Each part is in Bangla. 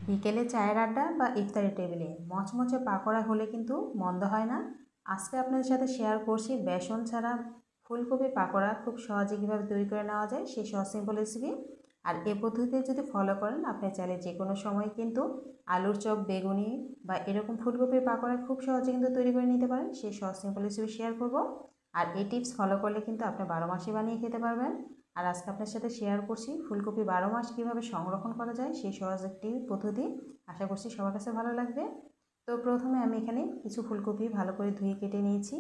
বিকেলে চায়ের আড্ডা বা ইফতারি টেবিলে মচমচে পাকোড়া হলে কিন্তু মন্দ হয় না। আজকে আপনাদের সাথে শেয়ার করছি বেসন ছাড়া ফুলকপি পাকোড়া খুব সহজে কীভাবে তৈরি করে নেওয়া যায় সেই সহজ সিম্পল রেসিপি। আর এই পদ্ধতিতে যদি ফলো করেন আপনি চাইলে যে কোনো সময় কিন্তু আলুর চপ, বেগুনি বা এরকম ফুলকপির পাকোড়া খুব সহজে কিন্তু তৈরি করে নিতে পারেন। সেই সহজ সিম্পল রেসিপি শেয়ার করব। আর এই টিপস ফলো করলে কিন্তু আপনি 12 মাসই বানিয়ে খেতে পারবেন। আর আজকে আপনার সাথে শেয়ার করছি ফুলকপি 12 মাস কীভাবে সংরক্ষণ করা যায় সেই সহজ একটি পদ্ধতি। আশা করছি সবার কাছে ভালো লাগবে। তো প্রথমে আমি এখানে কিছু ফুলকপি ভালো করে ধুয়ে কেটে নিয়েছি,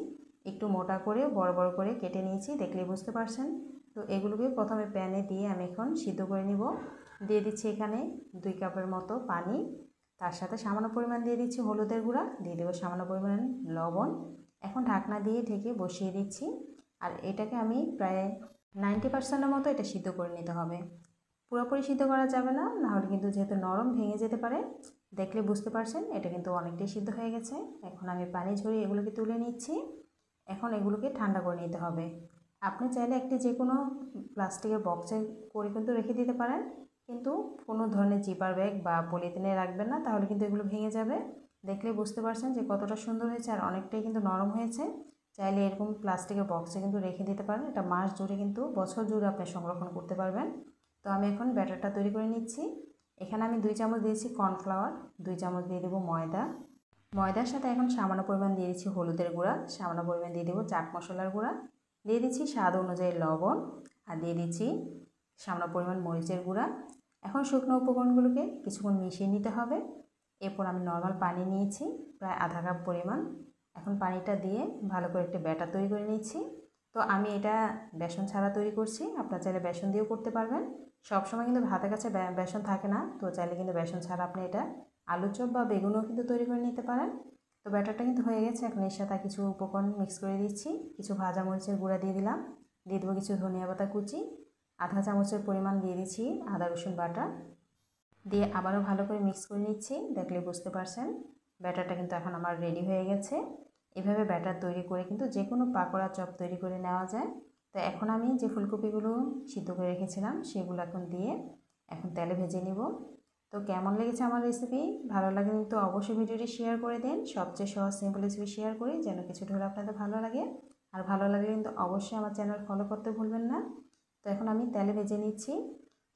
একটু মোটা করে বড় বড় করে কেটে নিয়েছি, দেখলেই বুঝতে পারছেন। তো এগুলোকে প্রথমে প্যানে দিয়ে আমি এখন সিদ্ধ করে নিব। দিয়ে দিচ্ছি এখানে 2 কাপের মতো পানি, তার সাথে সামান্য পরিমাণ দিয়ে দিচ্ছি হলুদের গুঁড়া, দিয়ে দেবো সামান্য পরিমাণ লবণ। এখন ঢাকনা দিয়ে ঢেকে বসিয়ে দিচ্ছি। আর এটাকে আমি প্রায় 90%-এর মতো এটা সিদ্ধ করে নিতে হবে। পুরোপুরি সিদ্ধ করা যাবে না, নাহলে কিন্তু যেহেতু নরম ভেঙে যেতে পারে। দেখলে বুঝতে পারছেন এটা কিন্তু অনেকটাই সিদ্ধ হয়ে গেছে। এখন আমি পানি ঝরিয়ে এগুলোকে তুলে নিচ্ছি। এখন এগুলোকে ঠান্ডা করে নিতে হবে। আপনি চাইলে একটি যে কোনো প্লাস্টিকের বক্সে করে কিন্তু রেখে দিতে পারেন, কিন্তু কোনো ধরনের জিপার ব্যাগ বা পলিথিনে রাখবেন না, তাহলে কিন্তু এগুলো ভেঙে যাবে। দেখলে বুঝতে পারছেন যে কতটা সুন্দর হয়েছে আর অনেকটাই কিন্তু নরম হয়েছে। চাইলে এরকম প্লাস্টিকের বক্সে কিন্তু রেখে দিতে পারেন। এটা মাস জুড়ে কিন্তু বছর জুড়ে আপনি সংরক্ষণ করতে পারবেন। তো আমি এখন ব্যাটারটা তৈরি করে নিচ্ছি। এখানে আমি 2 চামচ দিয়েছি কর্নফ্লাওয়ার, 2 চামচ দিয়ে দেবো ময়দা। ময়দার সাথে এখন সামান্য পরিমাণ দিয়ে দিচ্ছি হলুদের গুঁড়া, সামান্য পরিমাণ দিয়ে দেবো চাট মশলার গুঁড়া, দিয়ে দিচ্ছি স্বাদ অনুযায়ী লবণ, আর দিয়ে দিচ্ছি সামান্য পরিমাণ মরিচের গুঁড়া। এখন শুকনো উপকরণগুলোকে কিছুক্ষণ মিশিয়ে নিতে হবে। এরপর আমি নর্মাল পানি নিয়েছি প্রায় আধা কাপ পরিমাণ। এখন পানিটা দিয়ে ভালো করে একটা ব্যাটার তৈরি করে নিচ্ছি। তো আমি এটা বেসন ছাড়া তৈরি করছি, আপনারা চাইলে বেসন দিয়েও করতে পারবেন। সবসময় কিন্তু হাতের কাছে বেসন থাকে না, তো চাইলে কিন্তু বেসন ছাড়া আপনি এটা আলু চপ বা বেগুনও কিন্তু তৈরি করে নিতে পারেন। তো ব্যাটারটা কিন্তু হয়ে গেছে। এখন এর সাথে কিছু উপকরণ মিক্স করে দিচ্ছি। কিছু ভাজা মরিচের গুঁড়া দিয়ে দিলাম, দিয়ে দেবো কিছু ধনিয়া পাতা কুচি, আধা চামচের পরিমাণ দিয়ে দিচ্ছি আদা রসুন বাটা, দিয়ে আবারও ভালো করে মিক্স করে নিচ্ছি। দেখলে বুঝতে পারছেন ব্যাটারটা কিন্তু এখন আমার রেডি হয়ে গেছে। এভাবে ব্যাটার তৈরি করে কিন্তু যে কোনো পাকোড়া চপ তৈরি করে নেওয়া যায়। তো এখন আমি যে ফুলকপিগুলো সিদ্ধ করে রেখেছিলাম সেগুলো এখন দিয়ে এখন তেলে ভেজে নিব। তো কেমন লেগেছে আমার রেসিপি? ভালো লাগলে কিন্তু অবশ্যই ভিডিওটি শেয়ার করে দিন। সবচেয়ে সহজ সিম্পল রেসিপি শেয়ার করি যেন কিছুটা হলে আপনাদের ভালো লাগে। আর ভালো লাগলে কিন্তু অবশ্যই আমার চ্যানেল ফলো করতে ভুলবেন না। তো এখন আমি তেলে ভেজে নিচ্ছি।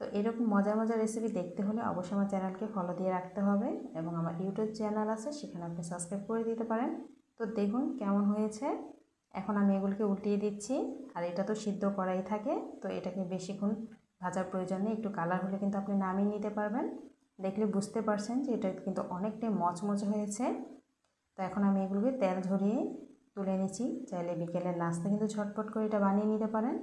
তো এরকম মজার মজার রেসিপি দেখতে হলে অবশ্যই আমার চ্যানেলকে ফলো দিয়ে রাখতে হবে, এবং আমার ইউটিউব চ্যানেল আছে সেখানে আপনি সাবস্ক্রাইব করে দিতে পারেন। তো দেখুন কেমন হয়েছে। এখন আমি এগুলোকে উল্টিয়ে দিচ্ছি। আর এটা তো সিদ্ধ করাই থাকে, তো এটাকে বেশিক্ষণ ভাজার প্রয়োজন নেই, একটু কালার হলে কিন্তু আপনি নামিয়ে নিতে পারবেন। দেখলে বুঝতে পারছেন যে এটা কিন্তু অনেকটাই মচমচে হয়েছে। তো এখন আমি এগুলোকে তেল ঝরিয়ে তুলে নিচ্ছি। চাইলে বিকেলের নাস্তা কিন্তু ঝটপট করে এটা বানিয়ে নিতে পারেন।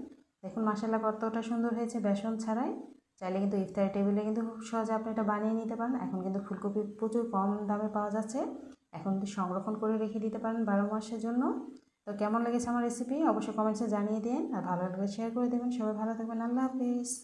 দেখুন মাশাআল্লাহ কতটা সুন্দর হয়েছে বেসন ছাড়াই। চাইলে কিন্তু ইফতারি টেবিলে কিন্তু খুব সহজে আপনি এটা বানিয়ে নিতে পারেন। এখন কিন্তু ফুলকপি প্রচুর কম দামে পাওয়া যাচ্ছে, এখন কিন্তু সংরক্ষণ করে রেখে দিতে পারেন 12 মাসের জন্য। তো কেমন লেগেছে আমার রেসিপি অবশ্যই কমেন্টসে জানিয়ে দিন, আর ভালো লাগলে শেয়ার করে দেবেন। সবাই ভালো থাকবেন। আল্লাহ হাফিজ।